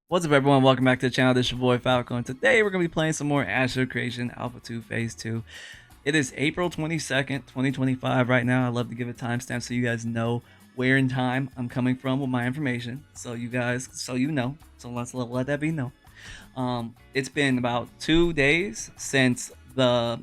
What's up, everyone? Welcome back to the channel. This is your boy Falco, and today we're going to be playing some more Astro Creation Alpha 2 Phase 2. It is April 22nd, 2025 right now. I love to give a timestamp so you guys know where in time I'm coming from with my information. So you guys, you know. So let's let that be known. It's been about 2 days since the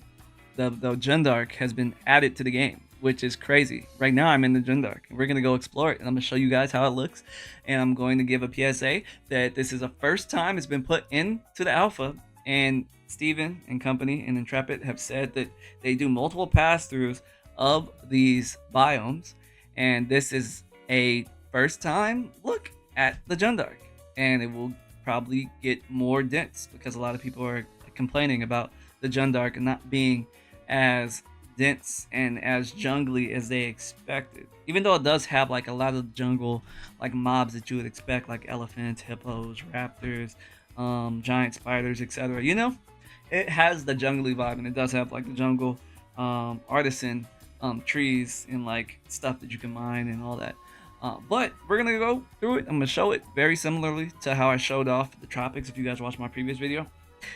Jundark has been added to the game, which is crazy. Right now I'm in the Jundark and we're gonna go explore it, and I'm gonna show you guys how it looks, and I'm going to give a PSA that this is the first time it's been put into the alpha, and Steven and company and Intrepid have said that they do multiple pass-throughs of these biomes, and this is a first time look at the Jundark, and it will probably get more dense because a lot of people are complaining about the Jundark not being as dense and as jungly as they expected, even though it does have like a lot of jungle like mobs that you would expect, like elephants, hippos, raptors, giant spiders, etc. You know, it has the jungly vibe, and it does have like the jungle artisan trees and like stuff that you can mine and all that. But we're gonna go through it. I'm gonna show it very similarly to how I showed off the tropics. If you guys watched my previous video,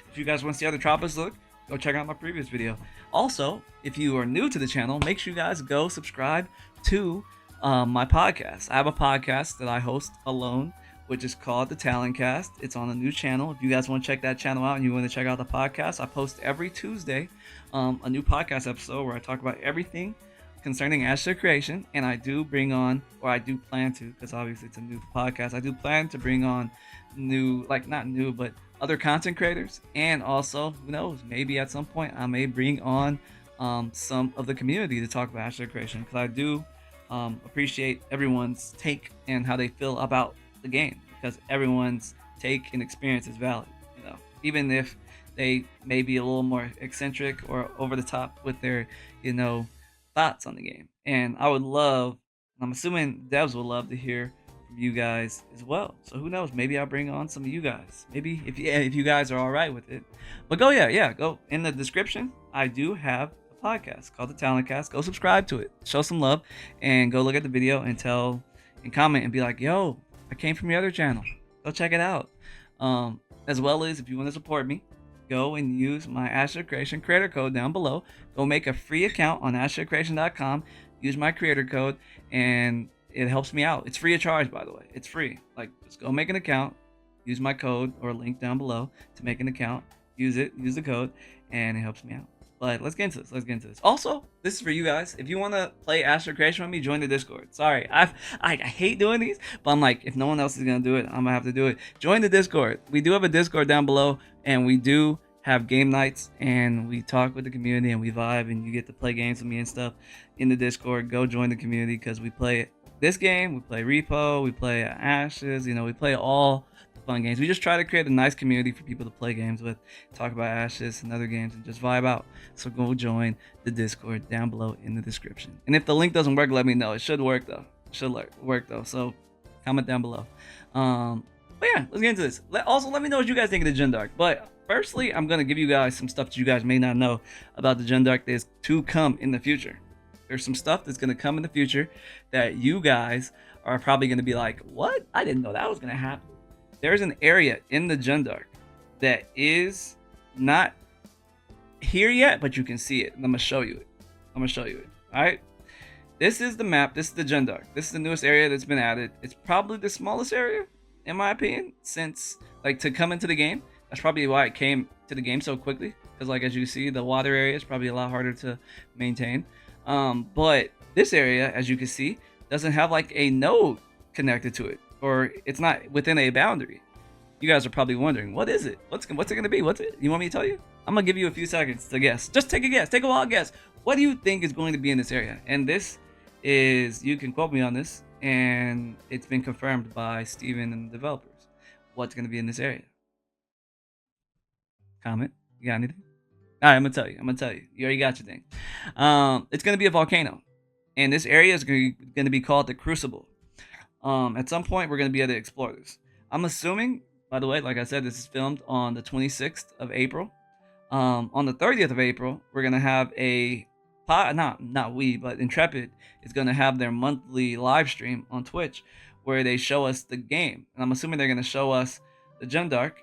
if you guys want to see how the tropics look, go check out my previous video. Also, if you are new to the channel, make sure you guys go subscribe to my podcast. I have a podcast that I host alone, which is called the Talent Cast. It's on a new channel. If you guys want to check that channel out and you want to check out the podcast, I post every Tuesday a new podcast episode where I talk about everything concerning Astro Creation, and I do bring on, or I do plan to, because obviously it's a new podcast, I do plan to bring on new, like not new, but other content creators, and also, who knows, maybe at some point I may bring on some of the community to talk about Astro Creation, because I do appreciate everyone's take and how they feel about the game, because everyone's take and experience is valid, you know, even if they may be a little more eccentric or over the top with their, you know, thoughts on the game. And I would love, I'm assuming devs would love to hear from you guys as well. So who knows, maybe I'll bring on some of you guys, maybe if you guys are all right with it. But go go in the description. I do have a podcast called the Talent Cast. Go subscribe to it, show some love, and go look at the video and tell and comment and be like, yo, I came from your other channel, go check it out. As well as, if you want to support me, go and use my Astro Creation creator code down below. Go make a free account on astrocreation.com. Use my creator code, and it helps me out. It's free of charge, by the way. It's free. Like, just go make an account, use my code or link down below to make an account. Use it, use the code, and it helps me out. But let's get into this. Let's get into this. Also, this is for you guys. If you want to play Astro Creation with me, join the Discord. Sorry, I hate doing these, but I'm like, if no one else is gonna do it, I'm gonna have to do it. Join the Discord. We do have a Discord down below, and we do have game nights, and we talk with the community, and we vibe, and you get to play games with me and stuff in the Discord. Go join the community, because we play this game, we play Repo, we play Ashes. You know, we play all fun games. We just try to create a nice community for people to play games with, talk about Ashes and other games, and just vibe out. So go join the Discord down below in the description. And if the link doesn't work, let me know. It should work though. It should work though. So comment down below. But yeah, let's get into this. Also, let me know what you guys think of the Jundark. But firstly, I'm gonna give you guys some stuff that you guys may not know about the Jundark that is to come in the future. There's some stuff that's gonna come in the future that you guys are probably gonna be like, what? I didn't know that was gonna happen. There's an area in the Jundark that is not here yet, but you can see it. And I'm gonna show you it. I'm gonna show you it. All right. This is the map. This is the Jundark. This is the newest area that's been added. It's probably the smallest area, in my opinion, since like to come into the game. That's probably why it came to the game so quickly. Because like as you see, the water area is probably a lot harder to maintain. But this area, as you can see, doesn't have like a node connected to it, or it's not within a boundary. You guys are probably wondering, what is it? What's it gonna be? What's it? You want me to tell you? I'm gonna give you a few seconds to guess. Just take a guess. Take a wild guess. What do you think is going to be in this area? And this is, you can quote me on this, and it's been confirmed by Steven and the developers. What's gonna be in this area? Comment. You got anything? All right, I'm gonna tell you. You already got your thing. It's gonna be a volcano, and this area is gonna be called the Crucible. At some point, we're gonna be able to explore this. I'm assuming, by the way, like I said, this is filmed on the 26th of April. On the 30th of April, we're gonna have a not we, but Intrepid is gonna have their monthly live stream on Twitch where they show us the game, and I'm assuming they're gonna show us the Jundark,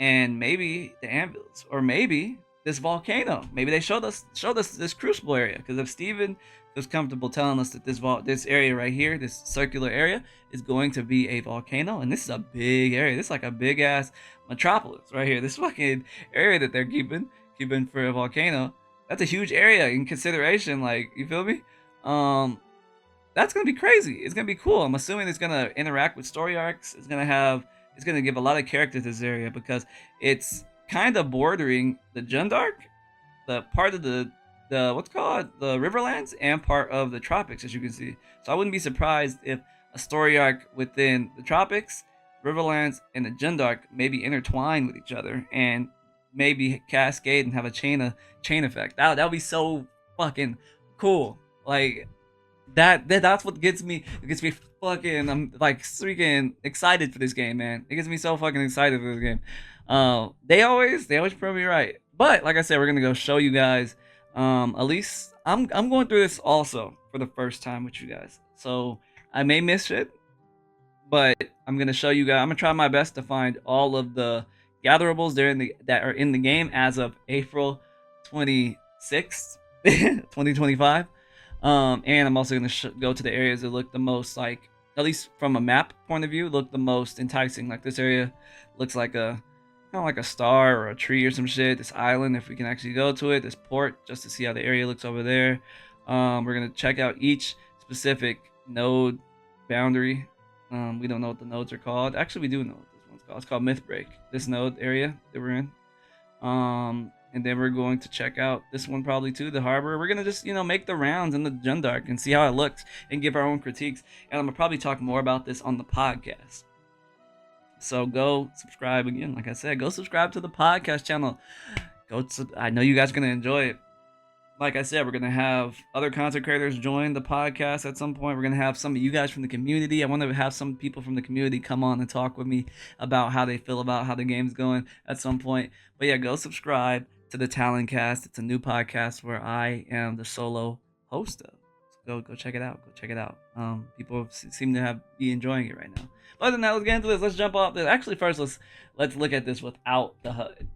and maybe the ambulance, or maybe this volcano. Maybe they showed us this crucible area, because if Steven was comfortable telling us that this area right here, this circular area, is going to be a volcano, and this is a big area. This is like a big ass metropolis right here. This fucking area that they're keeping for a volcano. That's a huge area in consideration. Like, you feel me? That's gonna be crazy. It's gonna be cool. I'm assuming it's gonna interact with story arcs. It's gonna give a lot of character to this area, because it's kind of bordering the Jundark, the part of the what's called the Riverlands, and part of the tropics, as you can see. So I wouldn't be surprised if a story arc within the tropics, Riverlands, and the Jundark maybe intertwine with each other and maybe cascade and have a chain effect. That would be so fucking cool. Like, that's what gets me. It gets me fucking. I'm like freaking excited for this game, man. It gets me so fucking excited for this game. They always prove me right. But like I said, we're gonna go show you guys. At least I'm going through this also for the first time with you guys. So I may miss it, but I'm gonna show you guys. I'm gonna try my best to find all of the gatherables that are in the game as of April 26th, 2025. And I'm also gonna go to the areas that look the most, like, at least from a map point of view, look the most enticing. Like, this area looks like a kind of like a star or a tree or some shit. This island, if we can actually go to it. This port, just to see how the area looks over there. We're gonna check out each specific node boundary. We don't know what the nodes are called. Actually, we do know what this one's called. It's called Mythbreak. This node area that we're in. And then we're going to check out this one probably too, the harbor. We're gonna just, make the rounds in the Jundark and see how it looks and give our own critiques. And I'm gonna probably talk more about this on the podcast. So go subscribe again. Like I said, go subscribe to the podcast channel. I know you guys are gonna enjoy it. Like I said, we're gonna have other content creators join the podcast at some point. We're gonna have some of you guys from the community. I want to have some people from the community come on and talk with me about how they feel about how the game's going at some point. But yeah, go subscribe to the Talon Cast. It's a new podcast where I am the solo host of. So go check it out. Go check it out. People seem to be enjoying it right now. But other than that, let's get into this. Let's jump off this. Actually, first let's look at this without the HUD.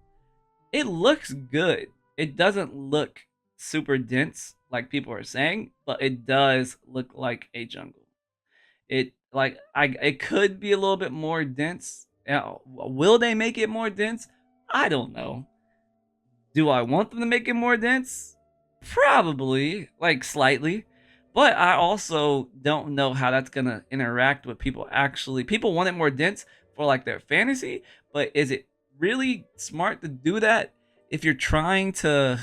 It looks good. It doesn't look super dense like people are saying, but it does look like a jungle. It could be a little bit more dense. Will they make it more dense? I don't know. Do I want them to make it more dense? Probably, like slightly. But I also don't know how that's gonna interact with people. Actually, people want it more dense for like their fantasy, but is it really smart to do that if you're trying to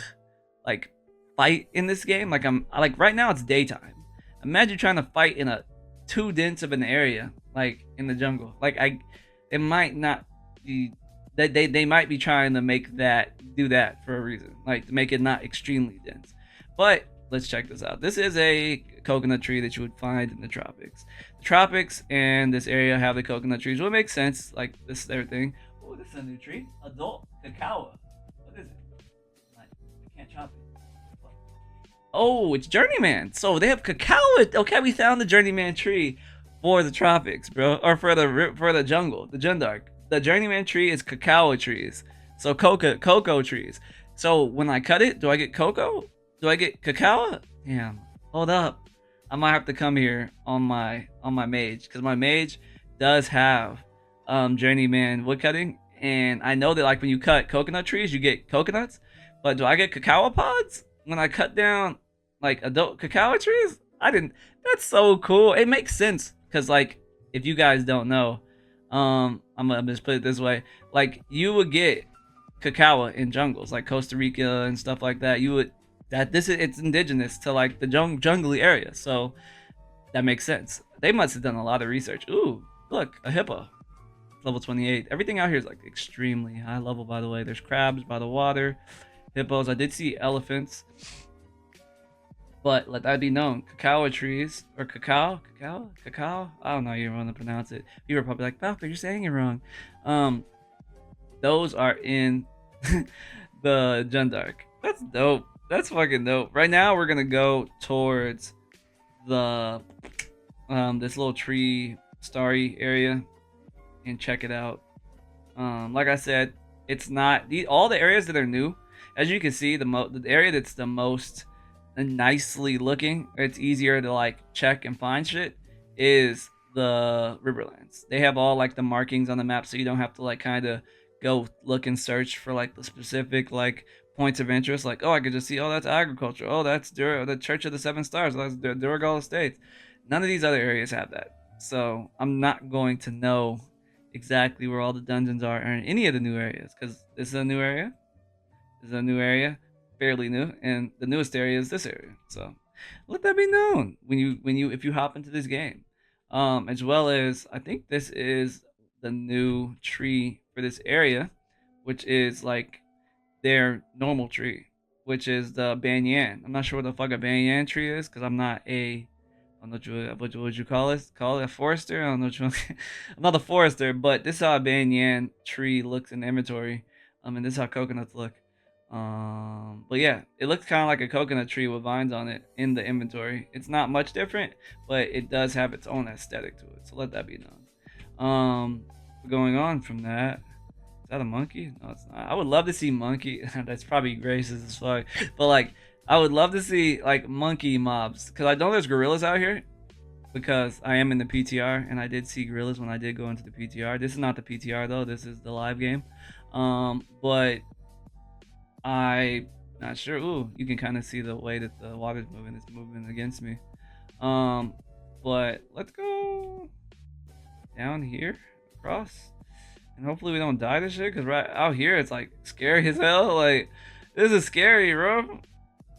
like fight in this game? Like right now it's daytime. Imagine trying to fight in a too dense of an area, like in the jungle. It might not be that they might be trying to do that for a reason, like to make it not extremely dense. But let's check this out. This is a coconut tree that you would find in the tropics. The tropics and this area have the coconut trees. What makes sense? Like this is everything. Oh, this is a new tree. Adult cacao. What is it? I can't chop it. Oh, it's Journeyman. So they have cacao. Okay, we found the Journeyman tree for the tropics, bro, or for the jungle, the Jundark. The Journeyman tree is cacao trees. So cocoa trees. So when I cut it, do I get cocoa? Do I get cacao? Damn. Hold up. I might have to come here on my mage, because my mage does have Journeyman woodcutting, and I know that like when you cut coconut trees, you get coconuts. But do I get cacao pods when I cut down like adult cacao trees? I didn't. That's so cool. It makes sense, because like if you guys don't know, I'm gonna just put it this way: like you would get cacao in jungles like Costa Rica and stuff like that. It's indigenous to like the jungly area, so that makes sense. They must have done a lot of research. Ooh, look, a hippo, level 28. Everything out here is like extremely high level, by the way. There's crabs by the water, hippos. I did see elephants, but let that be known, cacao trees, or cacao. I don't know how you want to pronounce it. People are probably like, Falco, you're saying it wrong. Those are in the Jundark. That's dope. That's fucking dope. Right now we're gonna go towards the this little tree starry area and check it out. Like I said, it's not all the areas that are new. As you can see, the area that's the most nicely looking, it's easier to like check and find shit, is the Riverlands. They have all like the markings on the map, so you don't have to like kind of go look and search for like the specific like points of interest. Like, oh, I could just see, oh, that's agriculture. Oh, that's the Church of the Seven Stars. Oh, that's Duragal Estates. None of these other areas have that, so I'm not going to know exactly where all the dungeons are in any of the new areas, because this is a new area. This is a new area, fairly new, and the newest area is this area. So let that be known when you if you hop into this game. As well as I think this is the new tree for this area, which is like their normal tree, which is the banyan. I'm not sure what the fuck a banyan tree is, because I'm not a I don't know what would you call it? Call it a forester? I don't know what you I'm not a forester, but this is how a banyan tree looks in the inventory. And this is how coconuts look. But yeah, it looks kind of like a coconut tree with vines on it in the inventory. It's not much different, but it does have its own aesthetic to it. So let that be known. Going on from that, is that a monkey? No, it's not. I would love to see monkey. That's probably racist as fuck. But like, I would love to see like monkey mobs, because I know there's gorillas out here, because I am in the PTR and I did see gorillas when I did go into the PTR. This is not the PTR though. This is the live game. But I not sure. Ooh, you can kind of see the way that the water's moving. It's moving against me. But let's go down here across, and hopefully we don't die to shit, because right out here it's like scary as hell. Like, this is scary, bro.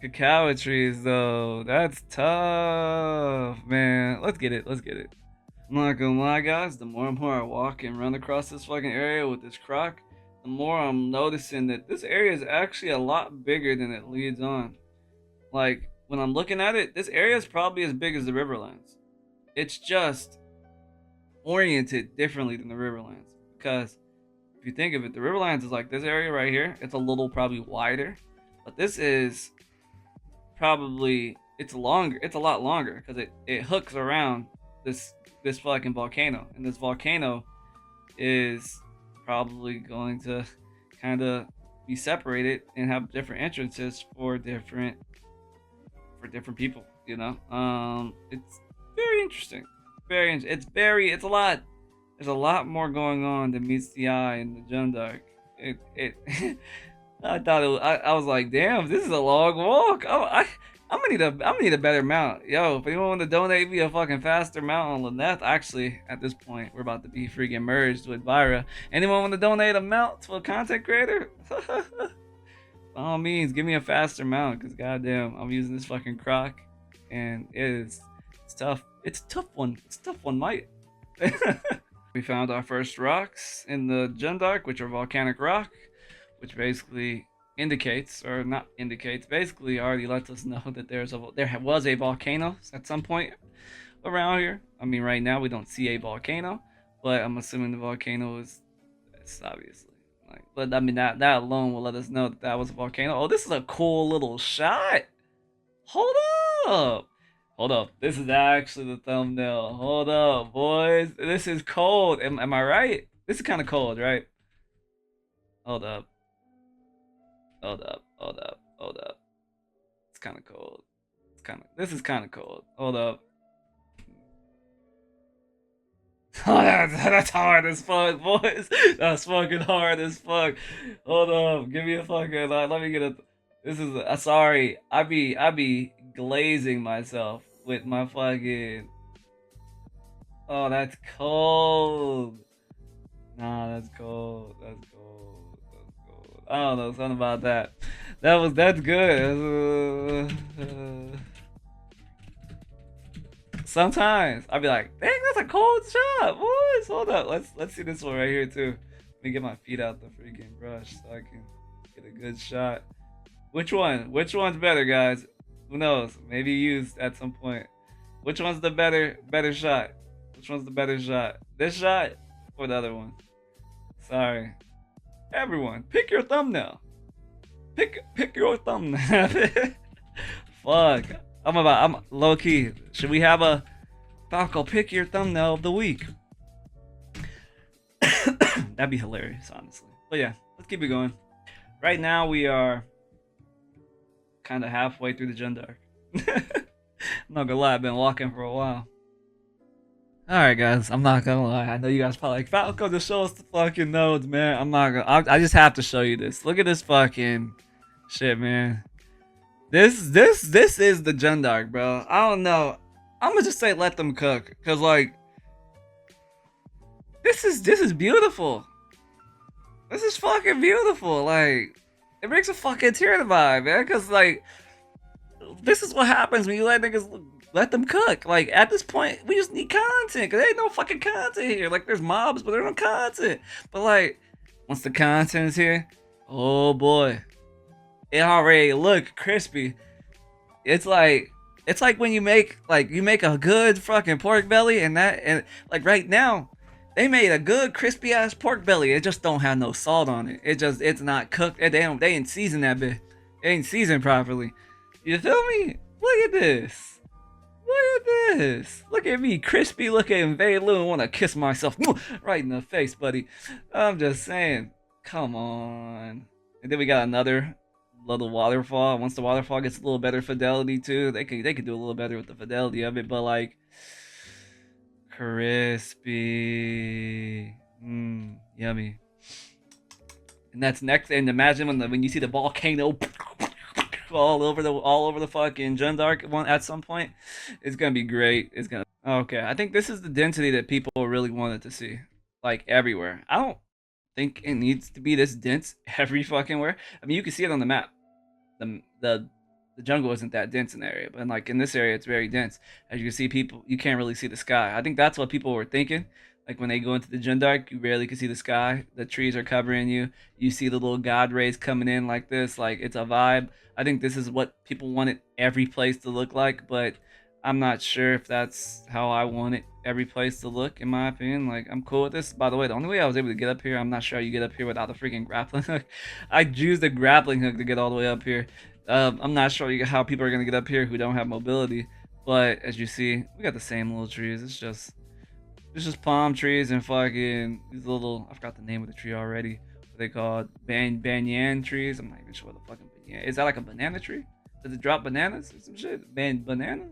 Cacao trees though, that's tough, man. Let's get it. I'm not gonna lie, guys, the more and more I walk and run across this fucking area with this croc, the more I'm noticing that this area is actually a lot bigger than it leads on. Like, when I'm looking at it, this area is probably as big as the Riverlands. It's just oriented differently than the Riverlands, because if you think of it, the Riverlands is like this area right here. It's a little probably wider, but this is probably, it's longer. It's a lot longer, because it hooks around this fucking volcano, and this volcano is probably going to kind of be separated and have different entrances for different people, you know. It's very interesting. It's a lot. There's a lot more going on than meets the eye in the Jundark. I thought I was like, damn, this is a long walk. I'm gonna need a better mount. Yo, if anyone want to donate me a fucking faster mount on Lyneth, actually, at this point, we're about to be freaking merged with Vyra. Anyone want to donate a mount to a content creator? By all means, give me a faster mount, because goddamn, I'm using this fucking croc, and it's tough. It's a tough one. Mate. We found our first rocks in the Jundark, which are volcanic rock, which basically indicates, or not indicates, basically already lets us know that there was a volcano at some point around here. I mean, right now we don't see a volcano, but I'm assuming the volcano is, it's obviously like, but I mean that alone will let us know that was a volcano. Oh, this is a cool little shot. Hold up, this is actually the thumbnail. Hold up, boys, this is cold. Am I right? This is kind of cold, right? Hold up. It's kind of cold. This is kind of cold. Hold up. Oh, that's hard as fuck, boys. That's fucking hard as fuck. Hold up. Give me a fucking, let me get a, this is, sorry. I be glazing myself with my fucking, oh, that's cold. Nah, that's cold. I don't know, something about that. That's good. Sometimes I'll be like, dang, that's a cold shot, boys. Hold up, let's see this one right here too. Let me get my feet out the freaking brush so I can get a good shot. Which one's better, guys? Who knows? Maybe used at some point. Which one's the better shot? Which one's the better shot? This shot or the other one? Sorry. Everyone, pick your thumbnail. Pick your thumbnail. Fuck. I'm low key. Should we have a Falco pick your thumbnail of the week? That'd be hilarious, honestly. But yeah, let's keep it going. Right now we are kind of halfway through the Jundark. I'm not gonna lie, I've been walking for a while. Alright guys, I'm not gonna lie. I know you guys probably like, Falco, just show us the fucking nodes, man. I'm not gonna I just have to show you this. Look at this fucking shit, man. This is the Jundark, bro. I don't know. I'm gonna just say let them cook. Cause like this is beautiful. This is fucking beautiful. Like it makes a fucking tear to vibe, man. Cause like this is what happens when you let niggas let them cook. Like at this point, we just need content. Cause there ain't no fucking content here. Like there's mobs, but there's no content. But like once the content is here, oh boy, it already look crispy. It's like when you make a good fucking pork belly and like right now they made a good crispy ass pork belly. It just don't have no salt on it. It's not cooked. They ain't seasoned that bit. It ain't seasoned properly. You feel me? Look at this. Look at this. Look at me, crispy looking Veilu, want to kiss myself right in the face, buddy. I'm just saying. Come on. And then we got another little waterfall. Once the waterfall gets a little better fidelity too, they could do a little better with the fidelity of it. But like, crispy, yummy. And that's next. And imagine when you see the volcano all over the fucking Jundark one at some point, it's gonna be great. It's gonna. Okay, I think this is the density that people really wanted to see, like everywhere. I don't think it needs to be this dense every fucking where. I mean, you can see it on the map. The jungle isn't that dense in the area, but like in this area, it's very dense. As you can see, you can't really see the sky. I think that's what people were thinking. Like when they go into the Jundark, you barely can see the sky. The trees are covering you. You see the little god rays coming in like this. Like it's a vibe. I think this is what people wanted every place to look like, but I'm not sure if that's how I wanted every place to look, in my opinion. Like, I'm cool with this. By the way, the only way I was able to get up here, I'm not sure how you get up here without a freaking grappling hook. I used a grappling hook to get all the way up here. I'm not sure how people are going to get up here who don't have mobility. But as you see, we got the same little trees. It's just palm trees and fucking these little, I forgot the name of the tree already. What they called banyan trees. I'm not even sure what the fucking banyan is. That like a banana tree? Does it drop bananas or some shit? Banana?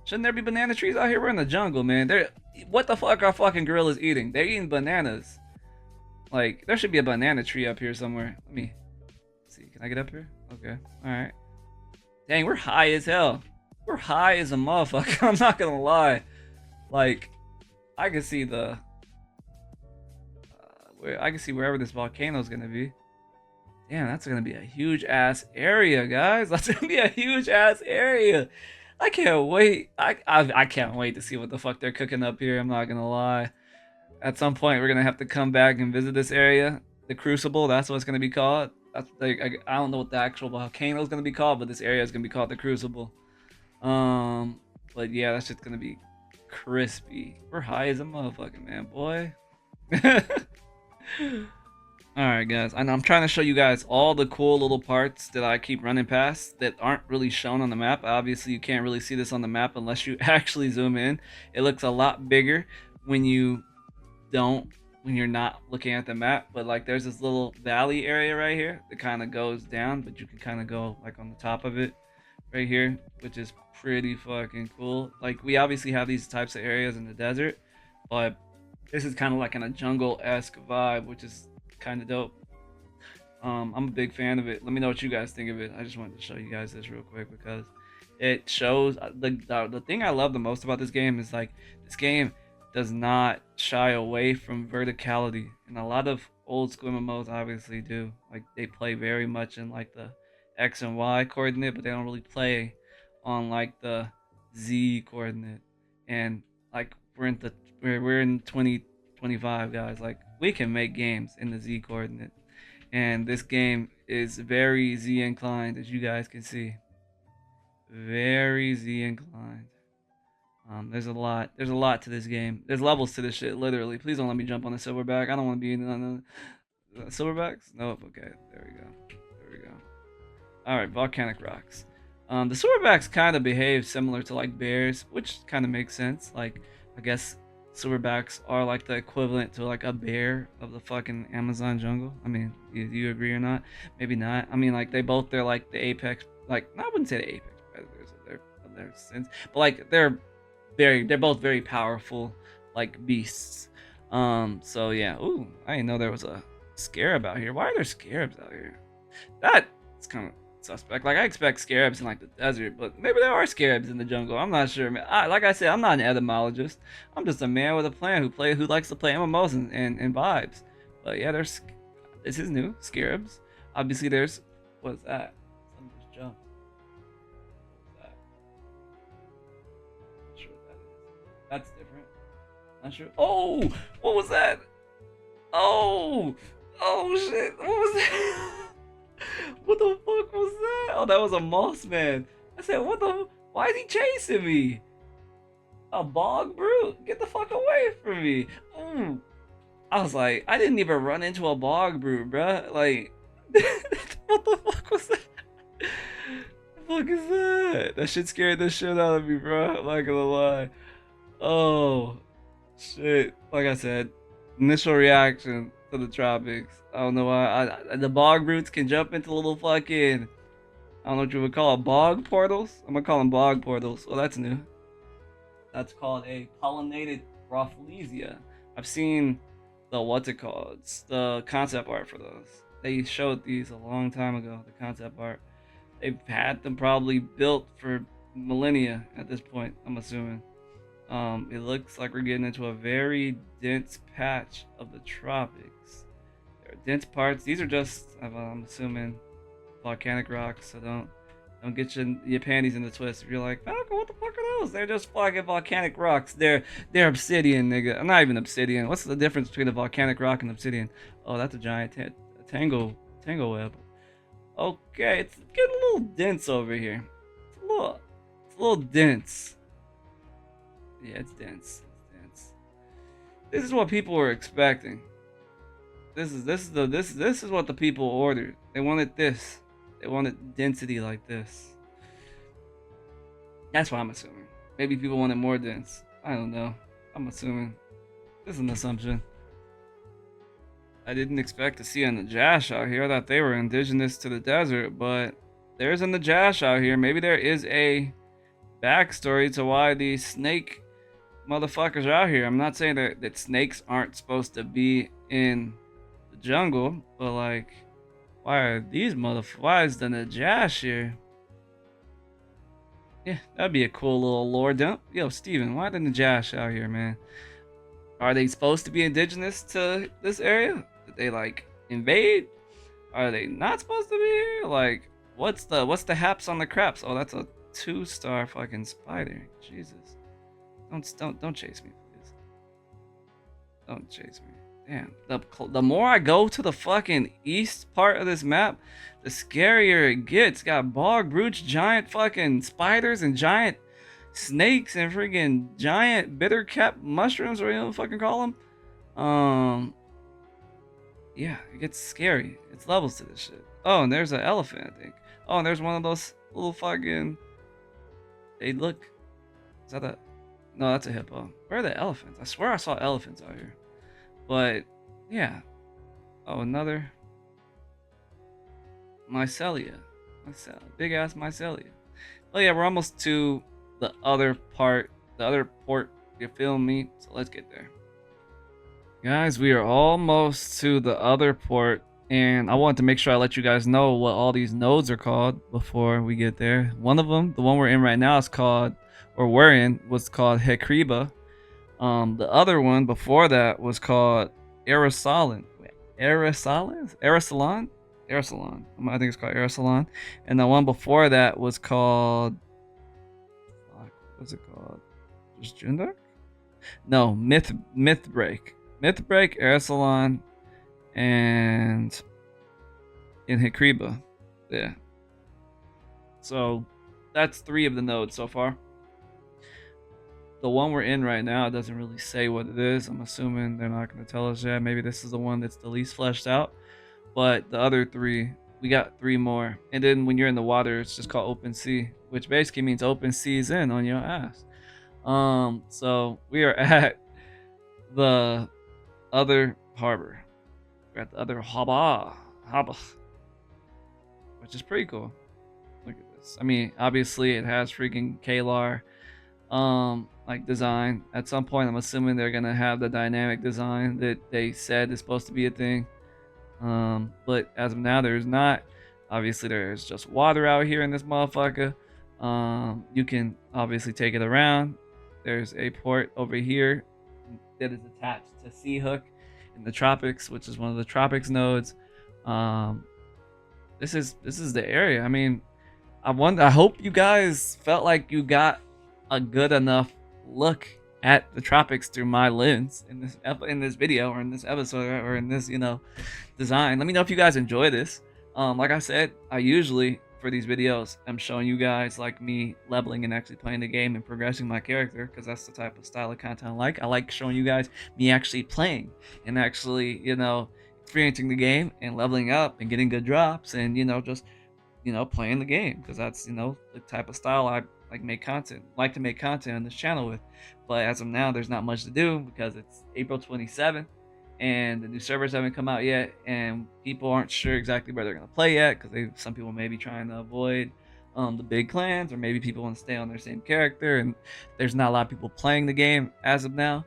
Shouldn't there be banana trees out here? We're in the jungle, man. What the fuck are fucking gorillas eating? They're eating bananas. Like, there should be a banana tree up here somewhere. Let me see. Can I get up here? Okay. Alright. Dang, we're high as hell. We're high as a motherfucker. I'm not gonna lie. Like, I can see I can see wherever this volcano is gonna be. Damn, that's gonna be a huge ass area, guys. That's gonna be a huge ass area. I can't wait. I can't wait to see what the fuck they're cooking up here. I'm not gonna lie. At some point, we're gonna have to come back and visit this area. The Crucible. That's what it's gonna be called. That's like I don't know what the actual volcano is gonna be called, but this area is gonna be called the Crucible. But yeah, that's just gonna be crispy. We're high as a motherfucker, man, boy. Alright guys, and I'm trying to show you guys all the cool little parts that I keep running past that aren't really shown on the map. Obviously you can't really see this on the map unless you actually zoom in. It looks a lot bigger when you're not looking at the map, but like there's this little valley area right here that kind of goes down, but you can kind of go like on the top of it right here, which is pretty fucking cool. Like we obviously have these types of areas in the desert, but this is kind of like in a jungle-esque vibe, which is kind of dope. I'm a big fan of it. Let me know what you guys think of it. I just wanted to show you guys this real quick because it shows the thing I love the most about this game is like this game does not shy away from verticality, and a lot of old school MMOs obviously do. Like they play very much in like the X and Y coordinate, but they don't really play on like the Z coordinate. And like we're in 2025, guys. Like we can make games in the Z coordinate, and this game is very Z inclined, as you guys can see. Very Z inclined. There's a lot to this game. There's levels to this shit, literally. Please don't let me jump on the silverback. I don't want to be in the silverbacks. Nope. Okay, there we go. All right, volcanic rocks. The silverbacks kind of behave similar to like bears, which kind of makes sense. Like I guess silverbacks are like the equivalent to like a bear of the fucking Amazon jungle. I mean, do you agree or not? Maybe not. I mean, like they're like the apex. Like I wouldn't say the apex predators of their sense, but like they're both very powerful like beasts. So yeah. Ooh, I didn't know there was a scarab out here. Why are there scarabs out here? That's kind of suspect. Like I expect scarabs in like the desert, but maybe there are scarabs in the jungle. I'm not sure, man. Like I said, I'm not an etymologist. I'm just a man with a plan who likes to play MMOs and vibes. But yeah, this is new scarabs. Obviously, there's what's that? Something just jumped. What's that? Not sure what that is. That's different. Not sure. Oh, what was that? Oh, oh shit! What was that? What the fuck was that? Oh, that was a moss man. I said, what the? Why is he chasing me? A bog brute? Get the fuck away from me! Ooh. I was like, I didn't even run into a bog brute, bruh. Like, what the fuck was that? The fuck is that? That shit scared the shit out of me, bro. I'm not gonna lie. Oh, shit. Like I said, initial reaction to the tropics. I don't know why. The bog brutes can jump into little fucking, I don't know what you would call it, bog portals? I'm gonna call them bog portals. Oh, that's new. That's called a pollinated Rafflesia. I've seen the, what's it called? It's the concept art for those. They showed these a long time ago, the concept art. They've had them probably built for millennia at this point, I'm assuming. It looks like we're getting into a very dense patch of the tropics. There are dense parts. These are just, I'm assuming, volcanic rocks. So don't get your panties in the twist. If you're like, Falco, what the fuck are those? They're just fucking volcanic rocks. They're obsidian, nigga. I'm not even obsidian. What's the difference between a volcanic rock and obsidian? Oh, that's a giant tango web. Okay, it's getting a little dense over here. It's a little dense. Yeah, it's dense. It's dense. This is what people were expecting. This is what the people ordered. They wanted this. They wanted density like this. That's what I'm assuming. Maybe people wanted more dense. I don't know. I'm assuming. This is an assumption. I didn't expect to see a Najash out here. I thought they were indigenous to the desert, but there's a Najash out here. Maybe there is a backstory to why these snake motherfuckers are out here. I'm not saying that snakes aren't supposed to be in the jungle, but like, why is the Najash here? Yeah, that'd be a cool little lore dump. Yo, Steven, why the Najash out here, man? Are they supposed to be indigenous to this area? Did they like invade? Are they not supposed to be here? Like, what's the haps on the craps? Oh, that's a 2-star fucking spider. Jesus. Don't chase me, please. Don't chase me. Damn. The more I go to the fucking east part of this map, the scarier it gets. Got bog brutes, giant fucking spiders, and giant snakes, and freaking giant bitter cap mushrooms, or whatever you fucking call them. Yeah, it gets scary. It's levels to this shit. Oh, and there's an elephant, I think. Oh, and there's one of those little fucking. They look. Is that a? No, that's a hippo. Where are the elephants? I swear I saw elephants out here. But yeah. Oh, another mycelia. Big ass mycelia. Oh yeah, we're almost to the other part, the other port. You feel me? So let's get there. Guys, we are almost to the other port, and I wanted to make sure I let you guys know what all these nodes are called before we get there. One of them, the one we're in right now, is called, or we're in, was called Hecriba. The other one before that was called Arasalan. Arasalan? I think it's called Arasalan. And the one before that was called, what's it called? Just Jundark? No, Mythbreak. Mythbreak, Arasalan, and in Hecriba. Yeah. So that's 3 of the nodes so far. The one we're in right now doesn't really say what it is. I'm assuming they're not going to tell us yet. Maybe this is the one that's the least fleshed out. But the other 3, we got 3 more. And then when you're in the water, it's just called open sea, which basically means open seas in on your ass. So we are at the other harbor. We're at the other harbor, which is pretty cool. Look at this. I mean, obviously it has freaking Kalar like design. At some point I'm assuming they're gonna have the dynamic design that they said is supposed to be a thing. But as of now there's not. Obviously there's just water out here in this motherfucker. You can obviously take it around. There's a port over here that is attached to Sea Hook in the tropics, which is one of the tropics nodes. This is the area. I mean, I hope you guys felt like you got a good enough look at the tropics through my lens in this video, or in this episode, or in this design. Let me know if you guys enjoy this. Like I said, I usually for these videos I'm showing you guys like me leveling and actually playing the game and progressing my character, because that's the type of style of content I like showing you guys me actually playing and actually experiencing the game and leveling up and getting good drops and just playing the game, because that's the type of style I like to make content on this channel with. But as of now there's not much to do because it's April 27th and the new servers haven't come out yet, and people aren't sure exactly where they're going to play yet, because some people may be trying to avoid the big clans, or maybe people want to stay on their same character, and there's not a lot of people playing the game as of now.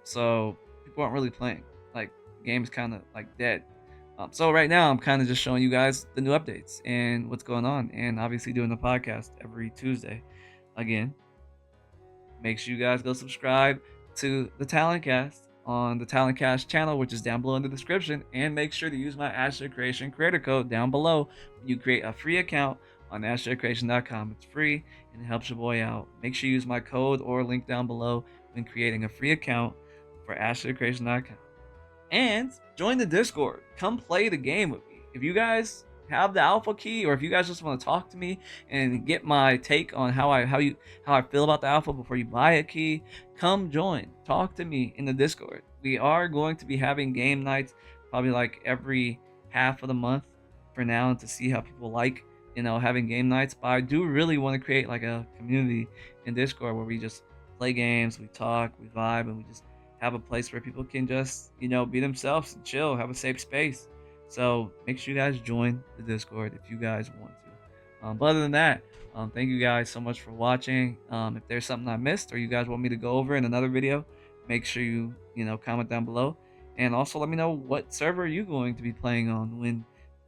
So people aren't really playing. Like, the game's kind of like dead. So right now I'm kind of just showing you guys the new updates and what's going on, and obviously doing the podcast every Tuesday. Again, make sure you guys go subscribe to the Talent Cast on the Talent Cast channel, which is down below in the description, and make sure to use my Asher Creation creator code down below when you create a free account on AsherCreation.com. It's free and it helps your boy out. Make sure you use my code or link down below when creating a free account for AsherCreation.com. And join the Discord. Come play the game with me. If you guys have the alpha key, or if you guys just want to talk to me and get my take on how I feel about the alpha before you buy a key, come join. Talk to me in the Discord. We are going to be having game nights probably like every half of the month for now, to see how people like having game nights. But I do really want to create like a community in Discord where we just play games, we talk, we vibe, and we just have a place where people can just be themselves and chill, have a safe space. So make sure you guys join the Discord if you guys want to. But other than that, thank you guys so much for watching. If there's something I missed or you guys want me to go over in another video, make sure you comment down below, and also let me know what server you going to be playing on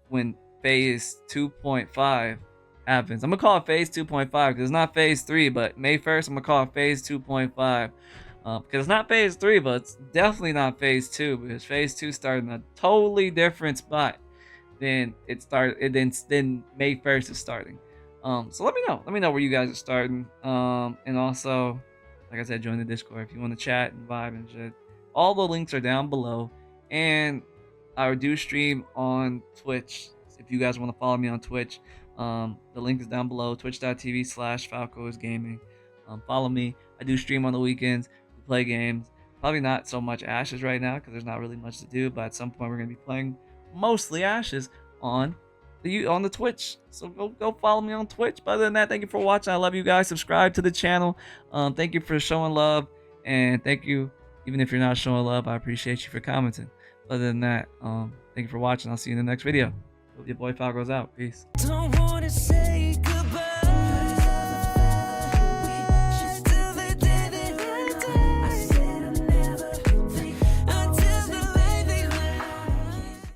when phase 2.5 happens. I'm gonna call it phase 2.5 because it's not phase 3, but May 1st I'm gonna call it phase 2.5. Because it's not phase 3, but it's definitely not phase 2, because phase 2 started in a totally different spot than it started. Then May 1st is starting. So let me know where you guys are starting. And also, like I said, join the Discord if you want to chat and vibe and shit. All the links are down below, and I do stream on Twitch. If you guys want to follow me on Twitch, the link is down below. Twitch.tv/FalcoIsGaming. Follow me. I do stream on the weekends. Play games. Probably not so much Ashes right now because there's not really much to do, but at some point we're going to be playing mostly Ashes on the Twitch. So go follow me on Twitch. But other than that, thank you for watching. I love you guys. Subscribe to the channel. Thank you for showing love, and thank you even if you're not showing love. I appreciate you for commenting. Other than that, thank you for watching. I'll see you in the next video. Hope your boy Falco's out. Peace. Don't wanna say